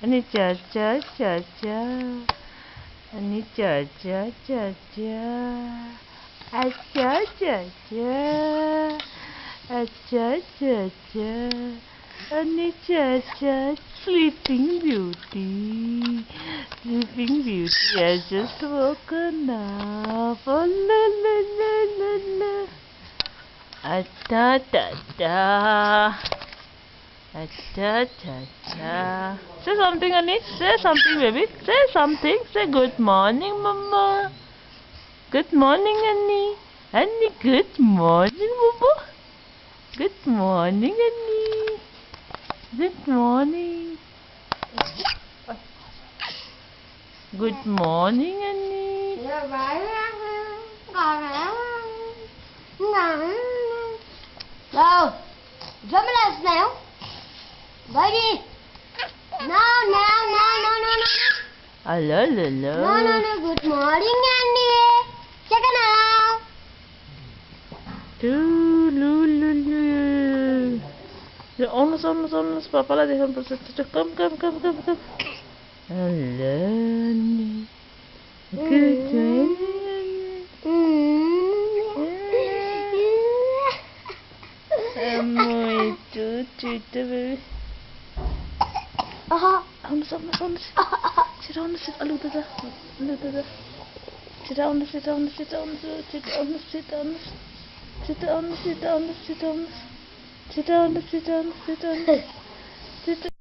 Ani cha cha cha cha. Ani cha cha cha cha. Acha cha cha. Acha cha cha. Ani cha cha. Sleeping Beauty. Sleeping Beauty has just woken up. Oh la la la la la. Acha cha cha. Acha cha cha. Say something, Annie. Say something, baby. Say something. Say good morning, Mama. Good morning, Annie. Annie, good morning, Mama. Good morning, Annie. Good morning. Good morning, Annie. Go. Drum it us now. Buddy. No, no, no, no, no, no. Hello, hello. No, no, no. Good morning, Andy. Check it out. Honest, Papa la dejan por come. Hello, Annie. Good morning. Muy cute, baby. Honest. Sit down, sit. Look at that. Sit down. Sit down.